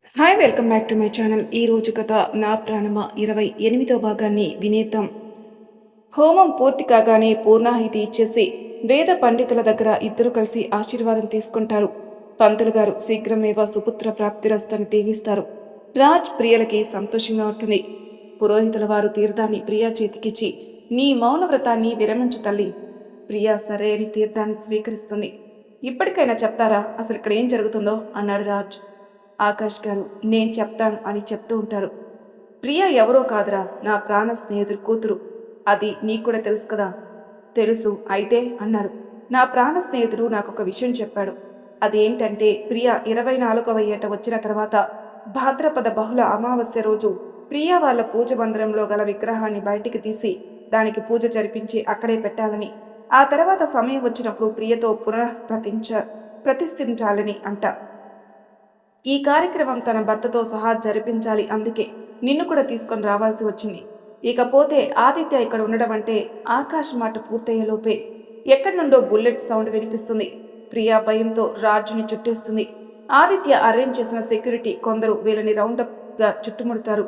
Hi welcome back to my channel. ఈరోజు కథ నా ప్రాణమ 28వ భాగాన్ని వినేద్దాం. హోమం పూర్తి కాగానే పూర్ణాహితి ఇచ్చేసి వేద పండితుల దగ్గర ఇద్దరు కలిసి ఆశీర్వాదం తీసుకుంటారు. పంతులు గారు శీఘ్రమేవ సుపుత్ర ప్రాప్తిరస్తని దీవిస్తారు. రాజ్ ప్రియలకి సంతోషంగా ఉంటుంది. పురోహితుల వారు తీర్థాన్ని ప్రియా చేతికిచ్చి నీ మౌన వ్రతాన్ని విరమించు తల్లి. ప్రియా సరే అని తీర్థాన్ని స్వీకరిస్తుంది. ఇప్పటికైనా చెప్తారా అసలు ఇక్కడ ఏం జరుగుతుందో అన్నాడు రాజ్. ఆకాష్ గారు నేను చెప్తాను అని చెప్తూ ఉంటారు. ప్రియా ఎవరో కాదురా, నా ప్రాణ స్నేహితుడు కూతురు. అది నీకు కూడా తెలుసు కదా. తెలుసు అయితే అన్నాడు. నా ప్రాణ స్నేహితుడు నాకొక విషయం చెప్పాడు. అదేంటంటే ప్రియా 24వ ఏట వచ్చిన తర్వాత భాద్రపద బహుళ అమావాస్య రోజు ప్రియా వాళ్ళ పూజ మందిరంలో గల విగ్రహాన్ని బయటికి తీసి దానికి పూజ జరిపించి అక్కడే పెట్టాలని, ఆ తర్వాత సమయం వచ్చినప్పుడు ప్రియతో ప్రతిష్ఠించాలని అంట. ఈ కార్యక్రమం తన భర్తతో సహా జరిపించాలి. అందుకే నిన్ను కూడా తీసుకొని రావాల్సి వచ్చింది. ఇకపోతే ఆదిత్య ఇక్కడ ఉండడం అంటే ఆకాశ్ మాట పూర్తయ్యేలోపే ఎక్కడి నుండో బుల్లెట్ సౌండ్ వినిపిస్తుంది. ప్రియా భయంతో రాజుని చుట్టేస్తుంది. ఆదిత్య అరేంజ్ చేసిన సెక్యూరిటీ కొందరు వీళ్ళని రౌండప్గా చుట్టుముడతారు.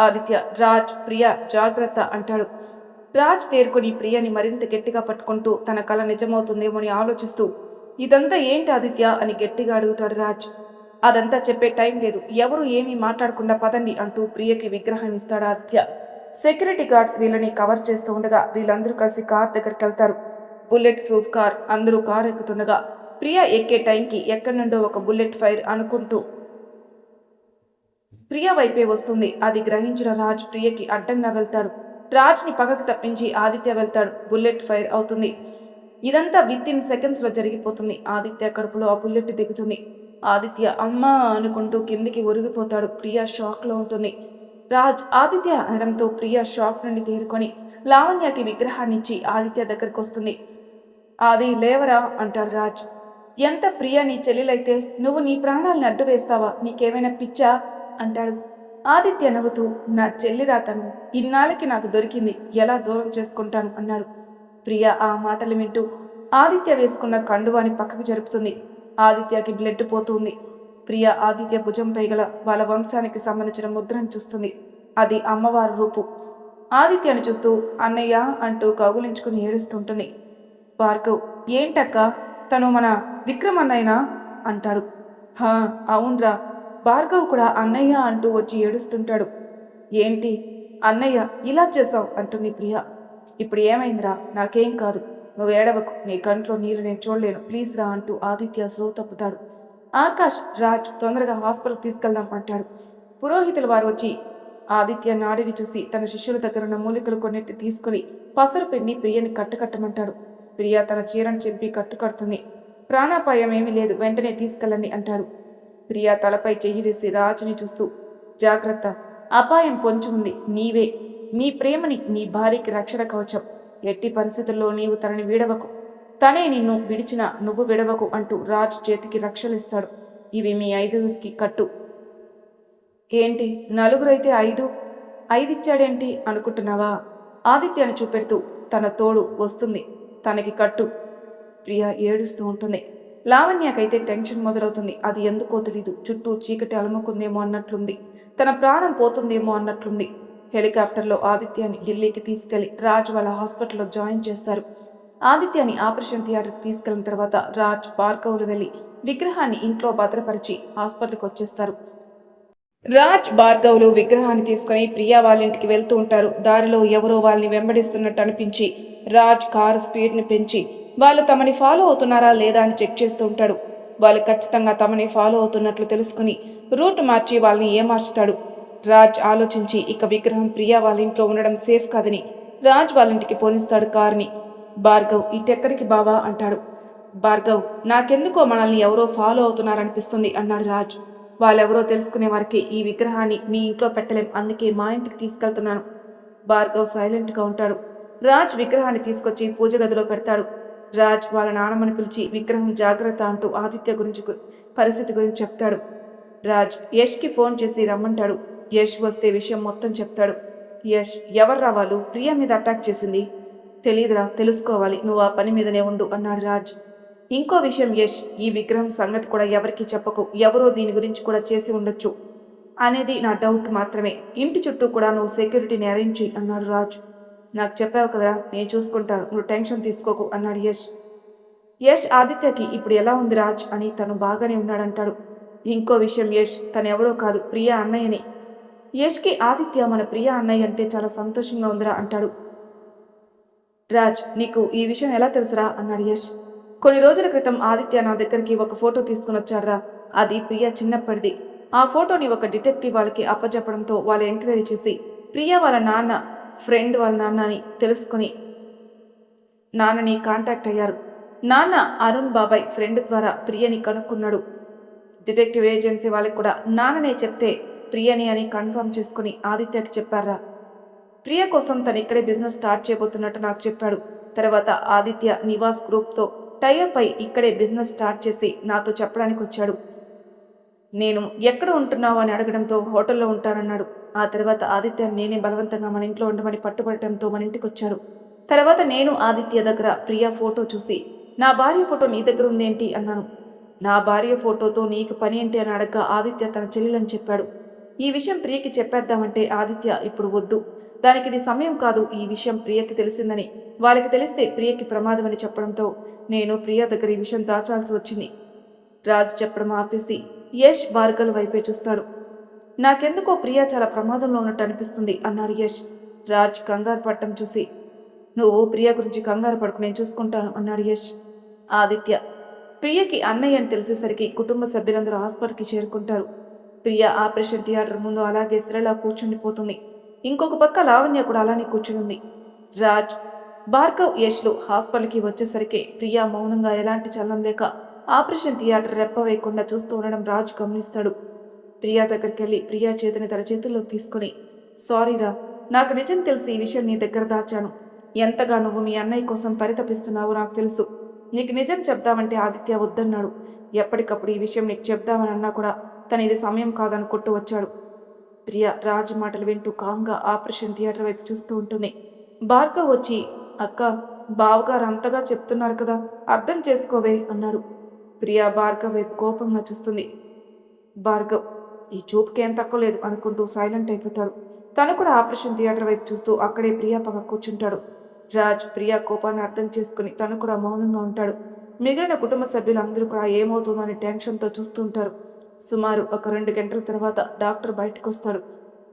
ఆదిత్య రాజ్ ప్రియా జాగ్రత్త అంటాడు. రాజ్ తేరుకొని ప్రియని మరింత గట్టిగా పట్టుకుంటూ తన కళ నిజమవుతుందేమో అని ఆలోచిస్తూ ఇదంతా ఏంటి ఆదిత్య అని గట్టిగా అడుగుతాడు రాజ్. అదంతా చెప్పే టైం లేదు, ఎవరు ఏమీ మాట్లాడకుండా పదండి అంటూ ప్రియకి విగ్రహం ఇస్తాడు ఆదిత్య. సెక్యూరిటీ గార్డ్స్ వీళ్ళని కవర్ చేస్తూ ఉండగా వీళ్ళందరూ కలిసి కార్ దగ్గరికి వెళ్తారు. Bullet proof car. అందరూ కార్ ఎక్కుతుండగా ప్రియ ఎక్కే టైంకి ఎక్కడి నుండో ఒక బుల్లెట్ ఫైర్ అనుకుంటూ ప్రియ వైపే వస్తుంది. అది గ్రహించిన రాజ్ ప్రియకి అడ్డంగా వెళ్తాడు. రాజ్ని పక్కకు తప్పించి ఆదిత్య వెళ్తాడు. బుల్లెట్ ఫైర్ అవుతుంది. ఇదంతా విత్-ఇన్ సెకండ్స్లో జరిగిపోతుంది. ఆదిత్య కడుపులో ఆ బుల్లెట్ దిగుతుంది. ఆదిత్య అమ్మా అనుకుంటూ కిందికి ఒరిగిపోతాడు. ప్రియా షాక్లో ఉంటుంది. రాజ్ ఆదిత్య అనడంతో ప్రియా షాక్ నుండి తేరుకొని లావణ్యకి విగ్రహాన్నిచ్చి ఆదిత్య దగ్గరకు వస్తుంది. ఆది లేవరా అంటాడు రాజ్. ఎంత ప్రియా నీ చెల్లెలైతే నువ్వు నీ ప్రాణాలను అడ్డు వేస్తావా, నీకేమైనా పిచ్చా అంటాడు. ఆదిత్య నవ్వుతూ నా చెల్లిరా తను, ఇన్నాళ్ళకి నాకు దొరికింది, ఎలా దూరం చేసుకుంటాను అన్నాడు. ప్రియా ఆ మాటలు వింటూ ఆదిత్య వేసుకున్న కండువాని పక్కకు జరుపుతుంది. ఆదిత్యకి బ్లడ్ పోతుంది. ప్రియ ఆదిత్య భుజంపై గల వాళ్ళ వంశానికి సంబంధించిన ముద్రను చూస్తుంది. అది అమ్మవారి రూపు. ఆదిత్యను చూస్తూ అన్నయ్య అంటూ కౌగులించుకుని ఏడుస్తుంటుంది. భార్గవ్ ఏంటక్క, తను మన విక్రమ్ అన్నయ్యనా అంటాడు. హా అవునరా, భార్గవ్ కూడా అన్నయ్య అంటూ వచ్చి ఏడుస్తుంటాడు. ఏంటి అన్నయ్య ఇలా చేసావు అంటుంది ప్రియ. ఇప్పుడు ఏమైందిరా, నాకేం కాదు, నువ్వు ఏడవకు, నీ కంట్లో నీళ్ళు నేను చూడలేను, ప్లీజ్ రా అంటూ ఆదిత్య స్లో తప్పుతాడు. ఆకాష్ రాజ్ తొందరగా హాస్పిటల్కి తీసుకెళ్దాం అంటాడు. పురోహితుల వారు వచ్చి ఆదిత్య నాడిని చూసి తన శిష్యుల దగ్గర ఉన్న మూలికలు కొన్నిటి తీసుకుని పసరు పిండి ప్రియని కట్టుకట్టమంటాడు. ప్రియ తన చీరను చింపి కట్టుకడుతుంది. ప్రాణాపాయం ఏమీ లేదు, వెంటనే తీసుకెళ్ళండి అంటాడు. ప్రియ తలపై చెయ్యి వేసి రాజుని చూస్తూ జాగ్రత్త, అపాయం పొంచి ఉంది, నీవే నీ ప్రేమని నీ భార్యకి రక్షణ కవచం, ఎట్టి పరిస్థితుల్లో నీవు తనని విడవకు, తనే నిన్ను విడిచిన నువ్వు విడవకు అంటూ రాజ్ చేతికి రక్షలిస్తాడు. ఇవి మీ 5కి కట్టు. ఏంటి నలుగురైతే 5 ఇచ్చాడేంటి అనుకుంటున్నావా? ఆదిత్యాన్ని చూపెడుతూ తన తోడు వస్తుంది, తనకి కట్టు. ప్రియ ఏడుస్తూ ఉంటుంది. లావణ్యకైతే టెన్షన్ మొదలవుతుంది. అది ఎందుకో తెలీదు, చుట్టూ చీకటి అలుముకుందేమో అన్నట్లుంది, తన ప్రాణం పోతుందేమో అన్నట్లుంది. హెలికాప్టర్లో ఆదిత్యాన్ని ఢిల్లీకి తీసుకెళ్లి రాజ్ వాళ్ళ హాస్పిటల్లో జాయిన్ చేస్తారు. ఆదిత్యాన్ని ఆపరేషన్ థియేటర్కి తీసుకెళ్లిన తర్వాత రాజ్ భార్గవులు వెళ్ళి విగ్రహాన్ని ఇంట్లో భద్రపరిచి హాస్పిటల్కి వచ్చేస్తారు. రాజ్ భార్గవులు విగ్రహాన్ని తీసుకుని ప్రియా వాళ్ళ ఇంటికి వెళ్తూ ఉంటారు. దారిలో ఎవరో వాళ్ళని వెంబడిస్తున్నట్టు అనిపించి రాజ్ కారు స్పీడ్ని పెంచి వాళ్ళు తమని ఫాలో అవుతున్నారా లేదా అని చెక్ చేస్తూ ఉంటాడు. వాళ్ళు ఖచ్చితంగా తమని ఫాలో అవుతున్నట్లు తెలుసుకుని రూట్ మార్చి వాళ్ళని ఏమార్చుతాడు. రాజ్ ఆలోచించి ఇక విగ్రహం ప్రియా వాళ్ళ ఇంట్లో ఉండడం సేఫ్ కాదని రాజ్ వాళ్ళ ఇంటికి పోనిస్తాడు కార్ని. భార్గవ్ ఇటెక్కడికి బావా అంటాడు. భార్గవ్ నాకెందుకో మనల్ని ఎవరో ఫాలో అవుతున్నారనిపిస్తుంది అన్నాడు రాజ్. వాళ్ళెవరో తెలుసుకునే వారికి ఈ విగ్రహాన్ని మీ ఇంట్లో పెట్టలేం, అందుకే మా ఇంటికి తీసుకెళ్తున్నాను. భార్గవ్ సైలెంట్గా ఉంటాడు. రాజ్ విగ్రహాన్ని తీసుకొచ్చి పూజ గదిలో పెడతాడు. రాజ్ వాళ్ళ నాన్నమ్మని పిలిచి విగ్రహం జాగ్రత్త అంటూ ఆదిత్య పరిస్థితి గురించి చెప్తాడు. రాజ్ యష్కి ఫోన్ చేసి రమ్మంటాడు. యష్ వస్తే విషయం మొత్తం చెప్తాడు. యష్ ఎవర్రా వాళ్ళు, ప్రియ మీద అటాక్ చేసింది? తెలీదురా, తెలుసుకోవాలి, నువ్వు ఆ పని మీదనే ఉండు అన్నాడు రాజ్. ఇంకో విషయం యష్, ఈ విగ్రహం సంగతి కూడా ఎవరికి చెప్పకు, ఎవరో దీని గురించి కూడా చేసి ఉండొచ్చు, అనేది నా డౌట్ మాత్రమే. ఇంటి చుట్టూ కూడా నువ్వు సెక్యూరిటీని అరేంజ్ చెయ్యి అన్నాడు రాజ్. నాకు చెప్పావు కదరా, నేను చూసుకుంటాను, నువ్వు టెన్షన్ తీసుకోకు అన్నాడు యష్. యష్ ఆదిత్యకి ఇప్పుడు ఎలా ఉంది రాజ్ అని తను బాగానే ఉన్నాడంటాడు. ఇంకో విషయం యష్, తనెవరో కాదు, ప్రియా అన్నయ్యని. యష్కి ఆదిత్య మన ప్రియా అన్నయ్య అంటే చాలా సంతోషంగా ఉందిరా అంటాడు. రాజ్, నీకు ఈ విషయం ఎలా తెలుసురా అన్నాడు యష్. కొన్ని రోజుల క్రితం ఆదిత్య నా దగ్గరికి ఒక ఫోటో తీసుకుని వచ్చాడ్రా. అది ప్రియా చిన్నప్పటిది. ఆ ఫోటోని ఒక డిటెక్టివ్ వాళ్ళకి అప్పచెప్పడంతో వాళ్ళు ఎంక్వైరీ చేసి ప్రియా వాళ్ళ నాన్న ఫ్రెండ్ వాళ్ళ నాన్న అని తెలుసుకుని నాన్నని కాంటాక్ట్ అయ్యారు. నాన్న అరుణ్ బాబాయ్ ఫ్రెండ్ ద్వారా ప్రియని కనుక్కున్నాడు. డిటెక్టివ్ ఏజెన్సీ వాళ్ళకి కూడా నాన్ననే చెప్తే ప్రియని అని కన్ఫర్మ్ చేసుకుని ఆదిత్యకి చెప్పారా. ప్రియ కోసం తను ఇక్కడే బిజినెస్ స్టార్ట్ చేయబోతున్నట్టు నాకు చెప్పాడు. తర్వాత ఆదిత్య నివాస్ గ్రూప్తో టైఅప్ అయి ఇక్కడే బిజినెస్ స్టార్ట్ చేసి నాతో చెప్పడానికి వచ్చాడు. నేను ఎక్కడ ఉంటున్నావు అని అడగడంతో హోటల్లో ఉంటానన్నాడు. ఆ తర్వాత ఆదిత్య నేనే బలవంతంగా మన ఇంట్లో ఉండమని పట్టుబడటంతో మన ఇంటికి వచ్చాడు. తర్వాత నేను ఆదిత్య దగ్గర ప్రియా ఫోటో చూసి నా భార్య ఫోటో నీ దగ్గర ఉందేంటి అన్నాను. నా భార్య ఫోటోతో నీకు పని ఏంటి అని అడగ్గా ఆదిత్య తన చెల్లెలని చెప్పాడు. ఈ విషయం ప్రియకి చెప్పేద్దామంటే ఆదిత్య ఇప్పుడు వద్దు, దానికి ఇది సమయం కాదు, ఈ విషయం ప్రియకి తెలిసిందని వాళ్ళకి తెలిస్తే ప్రియకి ప్రమాదం అని చెప్పడంతో నేను ప్రియ దగ్గర ఈ విషయం దాచాల్సి వచ్చింది. రాజు చెప్పడం ఆపేసి యష్ భార్గవ్ వైపే చూస్తాడు. నాకెందుకో ప్రియా చాలా ప్రమాదంలో ఉన్నట్టు అనిపిస్తుంది అన్నాడు యష్. రాజ్ కంగారు పడటం చూసి నువ్వు ప్రియా గురించి కంగారు పడుకు, నేను చూసుకుంటాను అన్నాడు యష్. ఆదిత్య ప్రియకి అన్నయ్య అని తెలిసేసరికి కుటుంబ సభ్యులందరూ హాస్పిటల్కి చేరుకుంటారు. ప్రియ ఆపరేషన్ థియేటర్ ముందు అలాగే శ్రీలా కూర్చుండిపోతుంది. ఇంకొక పక్క లావణ్య కూడా అలానే కూర్చునుంది. రాజ్, భార్గవ్, యష్లు హాస్పిటల్కి వచ్చేసరికి ప్రియా మౌనంగా ఎలాంటి చలనం లేక ఆపరేషన్ థియేటర్ రెప్ప వేయకుండా చూస్తూ ఉండడం రాజ్ గమనిస్తాడు. ప్రియా దగ్గరికి వెళ్ళి ప్రియా చేతిని తన చేతుల్లోకి తీసుకుని సారీరా, నాకు నిజం తెలిసి ఈ విషయం నీ దగ్గర దాచాను. ఎంతగా నువ్వు మీ అన్నయ్య కోసం పరితపిస్తున్నావో నాకు తెలుసు. నీకు నిజం చెప్దామంటే ఆదిత్య వద్దన్నాడు. ఎప్పటికప్పుడు ఈ విషయం నీకు చెప్దామని అన్నా కూడా తను ఇది సమయం కాదనుకుంటూ వచ్చాడు. ప్రియా రాజు మాటలు వింటూ కామ్గా ఆపరేషన్ థియేటర్ వైపు చూస్తూ ఉంటుంది. భార్గవ్ వచ్చి అక్క, బావగారు అంతగా చెప్తున్నారు కదా, అర్థం చేసుకోవే అన్నాడు. ప్రియా భార్గవ్ వైపు కోపంగా చూస్తుంది. భార్గవ్ ఈ చూపుకేం తక్కువ లేదు అనుకుంటూ సైలెంట్ అయిపోతాడు. తను కూడా ఆపరేషన్ థియేటర్ వైపు చూస్తూ అక్కడే ప్రియా పక్క కూర్చుంటాడు. రాజ్ ప్రియా కోపాన్ని అర్థం చేసుకుని తను కూడా మౌనంగా ఉంటాడు. మిగిలిన కుటుంబ సభ్యులందరూ కూడా ఏమవుతుందో అని టెన్షన్తో చూస్తూ ఉంటారు. సుమారు ఒక 2 గంటల తర్వాత డాక్టర్ బయటకు వస్తాడు.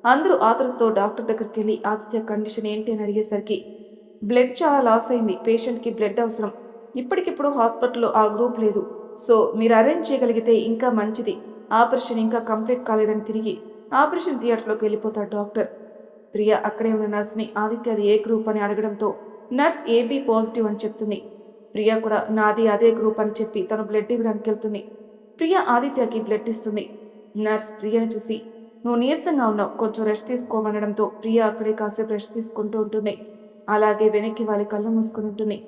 అందరూ ఆతృతతో డాక్టర్ దగ్గరికి వెళ్ళి ఆదిత్య కండిషన్ ఏంటి అని అడిగేసరికి బ్లడ్ చాలా లాస్ అయింది, పేషెంట్కి బ్లడ్ అవసరం, ఇప్పటికిప్పుడు హాస్పిటల్లో ఆ గ్రూప్ లేదు, సో మీరు అరేంజ్ చేయగలిగితే ఇంకా మంచిది, ఆపరేషన్ ఇంకా కంప్లీట్ కాలేదని తిరిగి ఆపరేషన్ థియేటర్లోకి వెళ్ళిపోతాడు డాక్టర్. ప్రియా అక్కడే ఉన్న నర్స్ని ఆదిత్య అది ఏ గ్రూప్ అని అడగడంతో నర్స్ AB పాజిటివ్ అని చెప్తుంది. ప్రియా కూడా నాది అదే గ్రూప్ అని చెప్పి తను బ్లడ్ ఇవ్వడానికి వెళ్తుంది. ప్రియా ఆదిత్యకి బ్లడ్ ఇస్తుంది. నర్స్ ప్రియని చూసి నువ్వు నీరసంగా ఉన్నావు, కొంచెం రెస్ట్ తీసుకోమనడంతో ప్రియా అక్కడే కాసేపు రెస్ట్ తీసుకుంటూ ఉంటుంది. అలాగే వెనక్కి వాళ్ళ కళ్ళు మూసుకుని ఉంటుంది.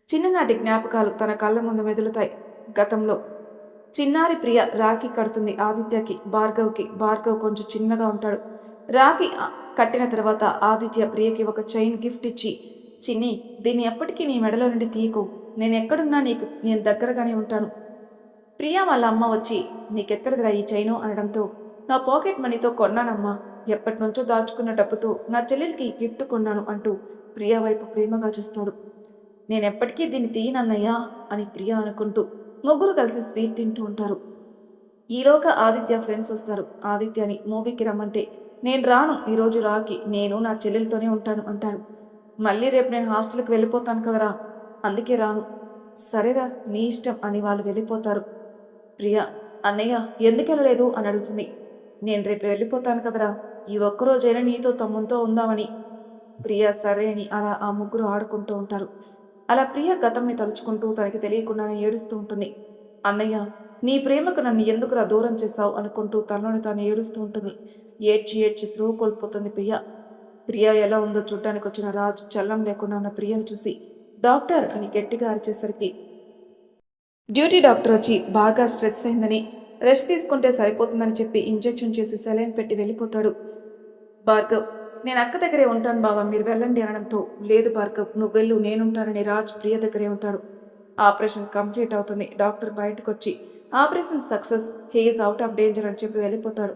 చిన్ననాటి జ్ఞాపకాలు తన కళ్ళ ముందు మెదులుతాయి. గతంలో చిన్నారి ప్రియ రాఖీ కడుతుంది ఆదిత్యకి, భార్గవ్కి. భార్గవ్ కొంచెం చిన్నగా ఉంటాడు. రాఖీ కట్టిన తర్వాత ఆదిత్య ప్రియకి ఒక చైన్ గిఫ్ట్ ఇచ్చి చిన్ని, దీన్ని ఎప్పటికీ నీ మెడలో నుండి తీయకు, నేను ఎక్కడున్నా నేను దగ్గరగానే ఉంటాను. ప్రియా వాళ్ళ అమ్మ వచ్చి నీకెక్కడిదిరా ఈ చైను అనడంతో నా పాకెట్ మనీతో కొన్నానమ్మా, ఎప్పటి నుంచో దాచుకున్న డబ్బుతో నా చెల్లెలికి గిఫ్ట్ కొన్నాను అంటూ ప్రియా వైపు ప్రేమగా చూస్తాడు. నేనెప్పటికీ దీన్ని తీయనన్నయ్యా అని ప్రియా అనుకుంటూ ముగ్గురు కలిసి స్వీట్ తింటూ ఉంటారు. ఈలోగా ఆదిత్య ఫ్రెండ్స్ వస్తారు. ఆదిత్యని మూవీకి రమ్మంటే నేను రాను, ఈరోజు రాకి, నేను నా చెల్లెలతోనే ఉంటాను అంటాడు. మళ్ళీ రేపు నేను హాస్టల్కి వెళ్ళిపోతాను కదరా, అందుకే రాను. సరేరా నీ ఇష్టం అని వాళ్ళు వెళ్ళిపోతారు. ప్రియా అన్నయ్య ఎందుకు వెళ్ళలేదు అని అడుగుతుంది. నేను రేపు వెళ్ళిపోతాను కదరా, ఈ ఒక్కరోజైనా నీతో తమ్ముతో ఉందామని. ప్రియా సరే అని అలా ఆ ముగ్గురు ఆడుకుంటూ ఉంటారు. అలా ప్రియా గతంని తలుచుకుంటూ తనకి తెలియకుండానే ఏడుస్తూ ఉంటుంది. అన్నయ్య నీ ప్రేమకు నన్ను ఎందుకురా దూరం చేశావు అనుకుంటూ తనలోని తాను ఏడుస్తూ ఉంటుంది. ఏడ్చి ఏడ్చి స్రూ కోల్పోతుంది ప్రియా. ప్రియా ఎలా ఉందో చూడ్డానికి వచ్చిన రాజు చల్లం లేకుండా ఉన్న ప్రియను చూసి డాక్టర్ అని గట్టిగా అరిచేసరికి డ్యూటీ డాక్టర్ వచ్చి బాగా స్ట్రెస్ అయిందని రెస్ట్ తీసుకుంటే సరిపోతుందని చెప్పి ఇంజెక్షన్ చేసి సెలైన్ పెట్టి వెళ్ళిపోతాడు. భార్గవ్ నేను అక్క దగ్గరే ఉంటాను బావా, మీరు వెళ్ళండి అనడంతో లేదు భార్గవ్ నువ్వు వెళ్ళు, నేనుంటానని రాజ్ ప్రియ దగ్గరే ఉంటాడు. ఆపరేషన్ కంప్లీట్ అవుతుంది. డాక్టర్ బయటకు వచ్చి operation success, he is out of danger అని చెప్పి వెళ్ళిపోతాడు.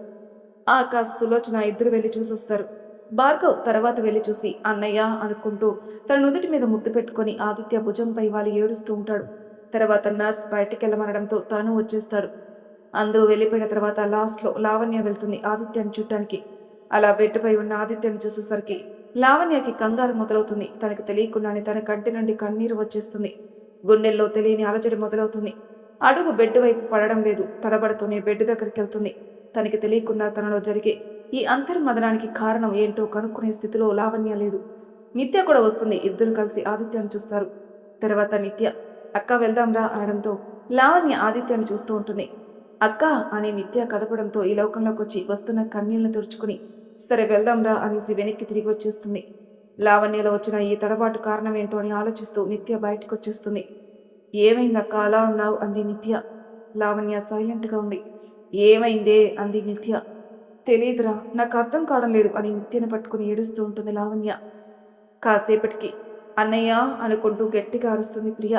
ఆకాశ్, సులోచన ఇద్దరు వెళ్ళి చూసొస్తారు. భార్గవ్ తర్వాత వెళ్ళి చూసి అన్నయ్య అనుకుంటూ తన నుదుటి మీద ముద్దు పెట్టుకుని ఆదిత్య భుజంపై వాలి ఏడుస్తూ ఉంటాడు. తర్వాత నర్స్ బయటికెళ్ళమనడంతో తాను వచ్చేస్తాడు. అందరూ వెళ్ళిపోయిన తర్వాత లాస్ట్లో లావణ్య వెళ్తుంది ఆదిత్యని చూడటానికి. అలా బెడ్పై ఉన్న ఆదిత్యను చూసేసరికి లావణ్యకి కంగారు మొదలవుతుంది. తనకు తెలియకుండానే తన కంటి నుండి కన్నీరు వచ్చేస్తుంది. గుండెల్లో తెలియని అలజడి మొదలవుతుంది. అడుగు బెడ్ వైపు పడడం లేదు. తడబడుతూనే బెడ్ దగ్గరికి వెళ్తుంది. తనకి తెలియకుండా తనలో జరిగే ఈ అంతర్మదనానికి కారణం ఏంటో కనుక్కునే స్థితిలో లావణ్య లేదు. నిత్య కూడా వస్తుంది. ఇద్దరు కలిసి ఆదిత్యను చూస్తారు. తర్వాత నిత్య అక్క వెళ్దాంరా అనడంతో లావణ్య ఆదిత్యాన్ని చూస్తూ ఉంటుంది. అక్క అని నిత్య కదపడంతో ఈ లోకంలోకి వచ్చి వస్తున్న కన్నీళ్లను తుడుచుకుని సరే వెళ్దాంరా అనేసి వెనక్కి తిరిగి వచ్చేస్తుంది. లావణ్యలో వచ్చిన ఈ తడబాటు కారణం ఏంటో అని ఆలోచిస్తూ నిత్య బయటకు వచ్చేస్తుంది. ఏమైందక్క అలా ఉన్నావు అంది నిత్య. లావణ్య సైలెంట్గా ఉంది. ఏమైందే అంది నిత్య. తెలీదురా, నాకు అర్థం కావడం లేదు అని నిత్యను పట్టుకుని ఏడుస్తూ ఉంటుంది లావణ్య. కాసేపటికి అన్నయ్య అనుకుంటూ గట్టిగా అరుస్తుంది ప్రియ.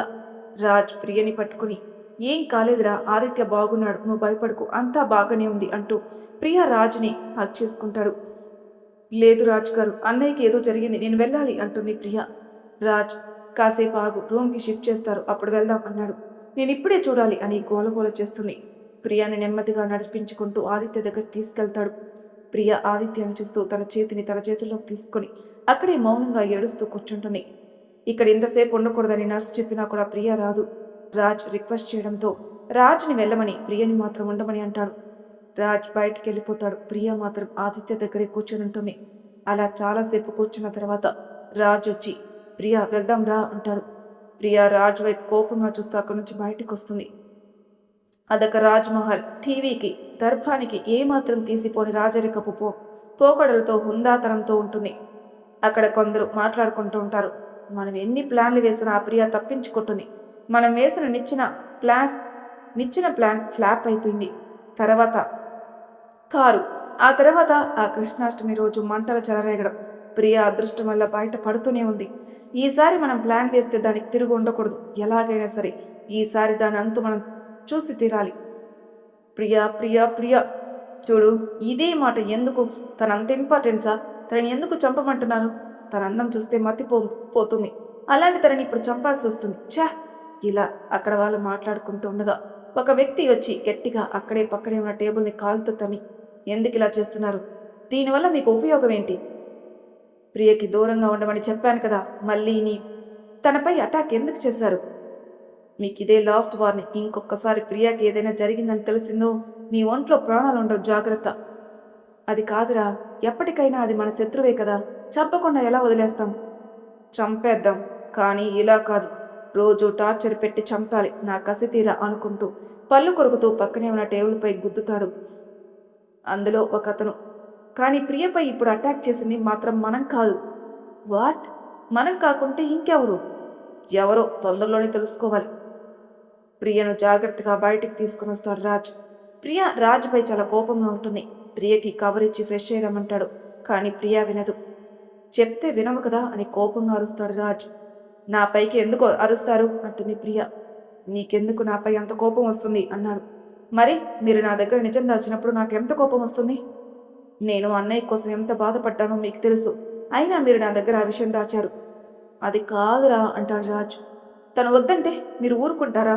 రాజ్ ప్రియని పట్టుకుని ఏం కాలేదురా, ఆదిత్య బాగున్నాడు, నువ్వు భయపడకు, అంతా బాగానే ఉంది అంటూ ప్రియ రాజ్ని హగ్ చేసుకుంటాడు. లేదు రాజ్ గారు, అన్నయ్యకి ఏదో జరిగింది, నేను వెళ్ళాలి అంటుంది ప్రియ. రాజ్ కాసేపు ఆగు, రూమ్కి షిఫ్ట్ చేస్తారు, అప్పుడు వెళ్దాం అన్నాడు. నేను ఇప్పుడే చూడాలి అని గోలగోల చేస్తుంది. ప్రియాని నెమ్మదిగా నడిపించుకుంటూ ఆదిత్య దగ్గరికి తీసుకెళ్తాడు. ప్రియ ఆదిత్యాన్ని చూస్తూ తన చేతిని తన చేతుల్లోకి తీసుకుని అక్కడే మౌనంగా ఏడుస్తూ కూర్చుంటుంది. ఇక్కడ ఇంతసేపు ఉండకూడదని నర్స్ చెప్పినా కూడా ప్రియ రాదు. రాజ్ రిక్వెస్ట్ చేయడంతో రాజ్ని వెళ్ళమని ప్రియని మాత్రం ఉండమని అంటాడు. రాజ్ బయటికి వెళ్ళిపోతాడు. ప్రియ మాత్రం ఆదిత్య దగ్గరే కూర్చొని ఉంటుంది. అలా చాలాసేపు కూర్చున్న తర్వాత రాజ్ వచ్చి ప్రియ వెళ్దాం రా అంటాడు. ప్రియ రాజ్ వైపు కోపంగా చూస్తూ అక్కడి నుంచి బయటకు వస్తుంది. అదొక రాజ్మహల్, టీవీకి దర్భానికి ఏమాత్రం తీసిపోని రాజరికపు పోకడలతో హుందాతనంతో ఉంటుంది. అక్కడ కొందరు మాట్లాడుకుంటూ ఉంటారు. మనం ఎన్ని ప్లాన్లు వేసినా ఆ ప్రియ తప్పించుకుంటుంది. మనం వేసిన నిచ్చిన ప్లాన్ ఫ్లాప్ అయిపోయింది. తర్వాత కారు, ఆ తర్వాత ఆ కృష్ణాష్టమి రోజు మంటలు చెలరేగడం, ప్రియ అదృష్టం వల్ల బయట పడుతూనే ఉంది. ఈసారి మనం ప్లాన్ వేస్తే దానికి తిరుగు ఉండకూడదు. ఎలాగైనా సరే ఈసారి దాని అంతు మనం చూసి తీరాలి. ప్రియా ప్రియా ప్రియా చూడు, ఇదే మాట ఎందుకు? తన అంత ఇంపార్టెన్సా? తనని ఎందుకు చంపమంటున్నారు? తన అందం చూస్తే పోతుంది. అలాంటి తనని ఇప్పుడు చంపాల్సి వస్తుంది. ఛా! ఇలా అక్కడ వాళ్ళు మాట్లాడుకుంటూ ఉండగా ఒక వ్యక్తి వచ్చి గట్టిగా అక్కడే పక్కనే ఉన్న టేబుల్ని కాలుతో తని, ఎందుకు ఇలా చేస్తున్నారు? దీనివల్ల మీకు ఉపయోగం ఏంటి? ప్రియకి దూరంగా ఉండమని చెప్పాను కదా, మళ్ళీ తనపై అటాక్ ఎందుకు చేశారు? మీకు ఇదే లాస్ట్ వార్నింగ్. ఇంకొకసారి ప్రియాకి ఏదైనా జరిగిందని తెలిసిందో నీ ఒంట్లో ప్రాణాలు ఉండవు, జాగ్రత్త. అది కాదురా, ఎప్పటికైనా అది మన శత్రువే కదా, చంపకుండా ఎలా వదిలేస్తాం? చంపేద్దాం, కానీ ఇలా కాదు. రోజు టార్చర్ పెట్టి చంపాలి, నా కసి తీరా అనుకుంటూ పళ్ళు కొరుకుతూ పక్కనే ఉన్న టేబుల్పై గుద్దుతాడు. అందులో ఒక అతను, కానీ ప్రియపై ఇప్పుడు అటాక్ చేసింది మాత్రం మనం కాదు. వాట్? మనం కాకుంటే ఇంకెవరు? ఎవరో తొందరలోనే తెలుసుకోవాలి. ప్రియను జాగ్రత్తగా బయటికి తీసుకుని వస్తాడు రాజ్. ప్రియ రాజ్పై చాలా కోపంగా ఉంటుంది. ప్రియకి కవర్ ఇచ్చి ఫ్రెష్ అయ్యరమ్మంటాడు. కానీ ప్రియ వినదు. చెప్తే వినవు కదా అని కోపంగా అరుస్తాడు రాజ్. నాపైకి ఎందుకు అరుస్తారు అంటుంది ప్రియ. నీకెందుకు నాపై అంత కోపం వస్తుంది అన్నాడు. మరి మీరు నా దగ్గర నిజం దాచినప్పుడు నాకు ఎంత కోపం వస్తుంది? నేను అన్నయ్య కోసం ఎంత బాధపడ్డానో మీకు తెలుసు. అయినా మీరు నా దగ్గర ఆ విషయం దాచారు. అది కాదురా అంటాడు రాజ్. తను వద్దంటే మీరు ఊరుకుంటారా?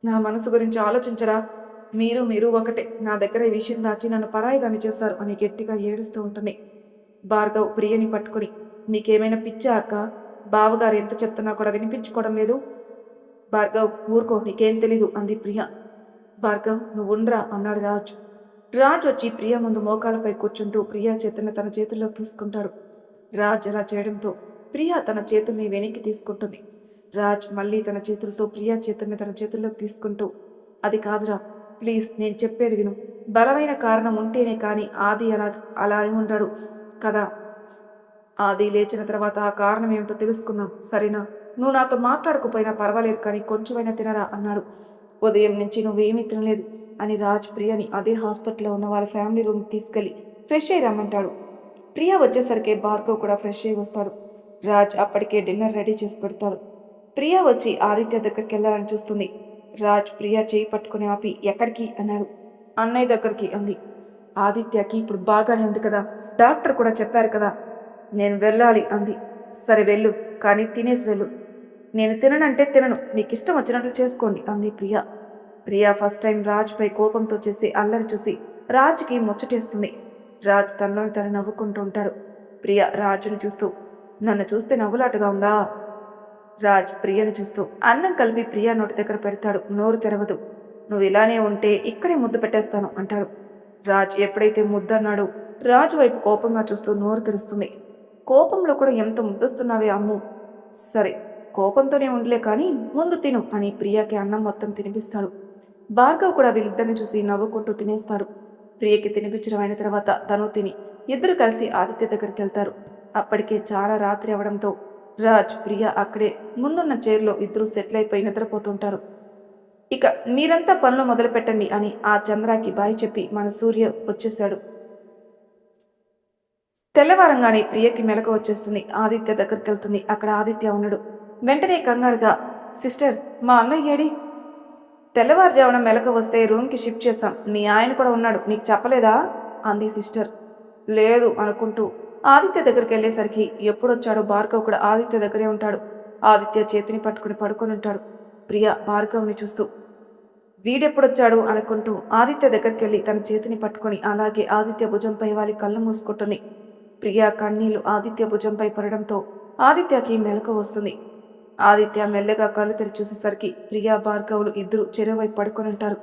నా మనసు గురించి ఆలోచించరా? మీరు ఒకటే. నా దగ్గర ఈ విషయం దాచి నన్ను పరాయిదాన్ని చేశారు అని గట్టిగా ఏడుస్తూ ఉంటుంది. భార్గవ్ ప్రియని పట్టుకుని, నీకేమైనా పిచ్చా అక్క? బావగారు ఎంత చెప్తున్నా కూడా వినిపించుకోవడం లేదు. భార్గవ్ ఊరుకో, నీకేం తెలీదు అంది ప్రియ. భార్గవ్ నువ్వు ఉండ్రా అన్నాడు రాజ్. రాజ్ వచ్చి ప్రియ ముందు మోకాలపై కూర్చుంటూ ప్రియా చేతులను తన చేతుల్లో తీసుకుంటాడు. రాజ్ అలా చేయడంతో ప్రియ తన చేతుల్ని వెనక్కి తీసుకుంటుంది. రాజ్ మళ్ళీ తన చేతులతో ప్రియా చేతుల్ని తన చేతుల్లోకి తీసుకుంటూ, అది కాదురా, ప్లీజ్ నేను చెప్పేది విను. బలమైన కారణం ఉంటేనే కానీ ఆది అలా అని ఉంటాడు కదా. ఆది లేచిన తర్వాత ఆ కారణం ఏమిటో తెలుసుకుందాం, సరేనా? నువ్వు నాతో మాట్లాడకపోయినా పర్వాలేదు, కానీ కొంచెమైనా తినరా అన్నాడు. ఉదయం నుంచి నువ్వేమీ తినలేదు అని రాజ్ ప్రియని అదే హాస్పిటల్లో ఉన్న వాళ్ళ ఫ్యామిలీ రూమ్కి తీసుకెళ్ళి ఫ్రెష్ అయ్యి రమ్మంటాడు. ప్రియ వచ్చేసరికి భార్గవ్ కూడా ఫ్రెష్ అయ్యి వస్తాడు. రాజ్ అప్పటికే డిన్నర్ రెడీ చేసి పెడతాడు. ప్రియ వచ్చి ఆదిత్య దగ్గరికి వెళ్ళాలని చూస్తుంది. రాజ్ ప్రియా చేయి పట్టుకుని ఆపి ఎక్కడికి అన్నాడు. అన్నయ్య దగ్గరికి అంది. ఆదిత్యకి ఇప్పుడు బాగానే ఉంది కదా, డాక్టర్ కూడా చెప్పారు కదా. నేను వెళ్ళాలి అంది. సరే వెళ్ళు, కానీ తినేసి వెళ్ళు. నేను తిననంటే తినను, మీకు ఇష్టం వచ్చినట్లు చేసుకోండి అంది ప్రియా. ప్రియా ఫస్ట్ టైం రాజ్పై కోపంతో చేసే అల్లరి చూసి రాజ్కి ముచ్చటేస్తుంది. రాజ్ తనలోని తను నవ్వుకుంటూ ఉంటాడు. ప్రియా రాజును చూస్తూ, నన్ను చూస్తే నవ్వులాటగా ఉందా? రాజ్ ప్రియను చూస్తూ అన్నం కలిపి ప్రియా నోటి దగ్గర పెడతాడు. నోరు తెరవదు. నువ్వు ఇలానే ఉంటే ఇక్కడే ముద్దు పెట్టేస్తాను అంటాడు. రాజ్ ఎప్పుడైతే ముద్దన్నాడో రాజు వైపు కోపంగా చూస్తూ నోరు తెరుస్తుంది. కోపంలో కూడా ఎంత ముద్దొస్తున్నావే అమ్ము. సరే, కోపంతోనే ఉండలే కానీ ముందు తిను అని ప్రియాకి అన్నం మొత్తం తినిపిస్తాడు. భార్గవ్ కూడా వీళ్ళిద్దరిని చూసి నవ్వుకుంటూ తినేస్తాడు. ప్రియకి తినిపించడం అయిన తర్వాత తను తిని ఇద్దరు కలిసి ఆదిత్య దగ్గరికి వెళ్తారు. అప్పటికే చాలా రాత్రి అవడంతో రాజ్ ప్రియ అక్కడే ముందున్న చైర్లో ఇద్దరు సెటిల్ అయిపోయి నిద్రపోతుంటారు. ఇక మీరంతా పనులు మొదలు పెట్టండి అని ఆ చంద్రాకి బాయ్ చెప్పి మన సూర్య వచ్చేశాడు. తెల్లవారంగానే ప్రియకి మెలకు వచ్చేస్తుంది. ఆదిత్య దగ్గరికి వెళ్తుంది. అక్కడ ఆదిత్య ఉన్నాడు. వెంటనే కంగారుగా, సిస్టర్ మా అన్నయ్య ఏడి? తెల్లవారుజామున మెలకు వస్తే రూమ్కి షిఫ్ట్ చేశాం, మీ ఆయన కూడా ఉన్నాడు, నీకు చెప్పలేదా అంది సిస్టర్. లేదు అనుకుంటూ ఆదిత్య దగ్గరికి వెళ్ళేసరికి ఎప్పుడొచ్చాడో భార్గవ్ కూడా ఆదిత్య దగ్గరే ఉంటాడు. ఆదిత్య చేతిని పట్టుకుని పడుకొని ఉంటాడు. ప్రియ భార్గవ్ని చూస్తూ వీడెప్పుడొచ్చాడు అనుకుంటూ ఆదిత్య దగ్గరికి వెళ్ళి తన చేతిని పట్టుకొని అలాగే ఆదిత్య భుజంపై వాలి కళ్ళు మూసుకుంటుంది. ప్రియా కన్నీళ్లు ఆదిత్య భుజంపై పడడంతో ఆదిత్యకి మెలకు వస్తుంది. ఆదిత్య మెల్లగా కళ్ళు తెరి చూసేసరికి ప్రియా భార్గవులు ఇద్దరు చెరువువైపు పడుకొని ఉంటారు.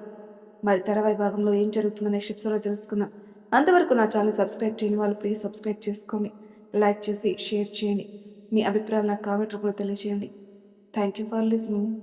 మరి తెరవై భాగంలో ఏం జరుగుతుందో నెక్స్ట్ ఎపిసోడ్లో తెలుసుకుందాం. అంతవరకు నా ఛానల్ సబ్స్క్రైబ్ చేయని వాళ్ళు ప్లీజ్ సబ్స్క్రైబ్ చేసుకోండి, లైక్ చేసి షేర్ చేయండి, మీ అభిప్రాయాలు నాకు కామెంట్ రూపంలో తెలియజేయండి. Thank you for listening.